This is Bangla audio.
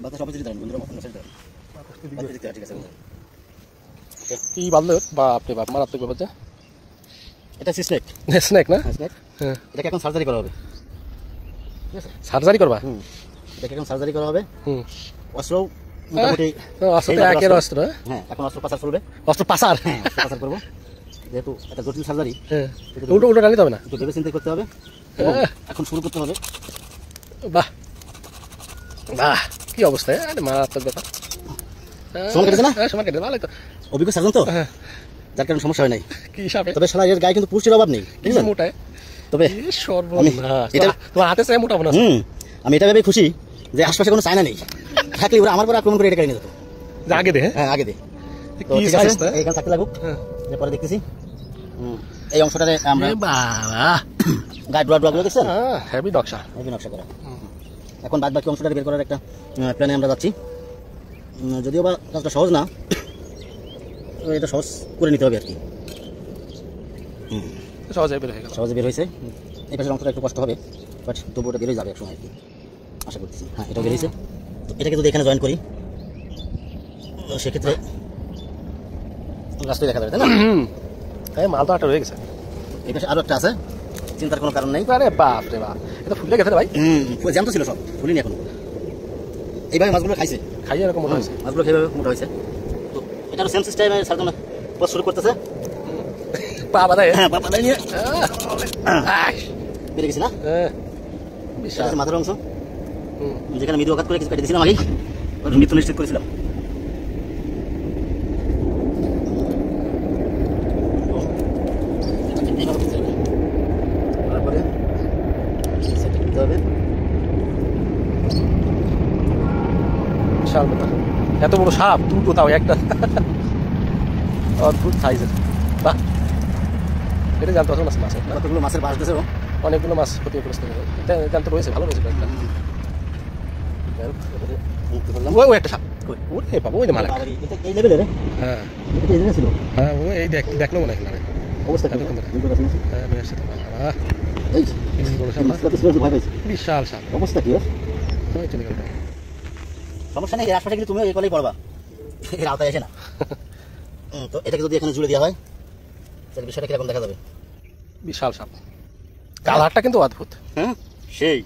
বাতাস অপোজিটে দাঁড়ান বন্ধুরা, অন্য সাইডে দাঁড়ান। ঠিক আছে কি বাঁধলো? বাপরে বাপ, মারাত্মক ব্যাপার যা। এটা স্নেক। স্নেক না? স্নেক। হ্যাঁ, এটাকে এখন সার্জারি করা হবে। ঠিক আছে, সার্জারি করবা? এটাকে এখন সার্জারি করা হবে। অস্ত্র মোটামুটি অস্ত্র একের অস্ত্র। হ্যাঁ, এখন অস্ত্র পাচার চলবে। অস্ত্র পাচার? হ্যাঁ, পাচার করবো, যেহেতু এটা জটিল সার্জারি। উল্টো উল্টো টানিতে হবে না? একটু ভেবে চিন্তা করতে হবে। এখন শুরু করতে হবে। বাহ বাহ, কি অবস্থা! আরে মারাত্মক ব্যাপার। সময় কেটেছে না? হ্যাঁ, সময় কেটেছে, ভালোই তো। অভিজ্ঞ সার্জন তো, যার কারণে সমস্যা হয় নাই। কি হিসাবে? তবে শালা এর গায়ে কিন্তু পুষ্টির অভাব নেই, বুঝলেন? মোটায় তবে সর্বনাশ, তোমার হাতে চাই মোটা মনে হয়। আমি এটা ভেবে খুশি যে আশপাশে কোনো চায়না নেই, থাকলে ওরা আমার পরে আক্রমণ করে এটা কেড়ে নিয়ে যেত। আগে দে। হ্যাঁ, আগে দে। কি সাইজ? এইখানে থাকতে লাগুক, পরে দেখতেছি। এই অংশটাতে আমরা বাবা গায়ে ডোয়া ডোয়াগুলো দেখছেন? হেভি নকশা, হেভি নকশা করা। এখন বাদ বাকি অংশটা বের করার একটা প্ল্যানে আমরা যাচ্ছি। যদিও বা কাজটা সহজ না, এটা সহজ করে নিতে হবে আর কি। সহজে বের হয়ে গেল, সহজে বের হয়েছে। এই পাশের অংশটা একটু কষ্ট হবে, বাট তবু ওটা বেরোয় যাবে একসময় আর কি, আশা করতেছি। হ্যাঁ, এটাও বেরিয়েছে। তো এটাকে যদি এখানে জয়েন করি, তো সেক্ষেত্রে রাস্তায় দেখা যাবে, তাই না? এই মাল তো একটা রয়ে গেছে। এই পাশে আরও একটা আছে, চিন্তার কোনো কারণ নেই। আরে বাপ রে বাপ, এটা ফুলে গেছে রে ভাই। জ্যাম তো ছিল সব, ফুলিনি এখন। এইভাবে মাছগুলো খাইছে, খাইয়ে এরকম মোটা হয়েছে। মাছগুলো খেয়ে মোটা হয়েছে। তো এটারও সেম সিস্টেমে সার্জন শুরু করতেছে। বাবা দেয়, হ্যাঁ, বাবা দেয় নিয়ে বেড়ে গেছি না? বিশাল মাথার অংশ, যেখানে মৃদু আঘাত করে কিছু কেটে দিয়েছিলাম আগেই, মৃত্যু নিশ্চিত করেছিলাম। তারপরে সেটা দিতে হবে। বিশাল ব্যাপার, এত বড় সাপ দুটো, তাও একটা অদ্ভুত সাইজের। বাহ, এটা জানতে পারছো মাছ? কতগুলো মাছের বাস দিয়েছে, অনেকগুলো মাছ ক্ষতিগ্রস্ত জানতে রয়েছে, ভালো রয়েছে কয়েকটা। ওই একটা সাপ, ওই বাবা, ওই মালা। এই লেভেলের? হ্যাঁ এটা এই ছিল। হ্যাঁ, ও এই দেখলো মনে হয় না অবস্থা হ্যাঁ, বিশাল সাপ। অবস্থা কি? চলে গেল। সমস্যা নেই, আশপাশে কিন্তু তুমি এই কলেই পড়বা, এর আওতায় আসে না। তো এটাকে যদি এখানে জুড়ে দেওয়া হয়, তাহলে বিষয়টা কিরকম দেখা যাবে? বিশাল সাপ, কালারটা কিন্তু অদ্ভুত। হ্যাঁ, সেই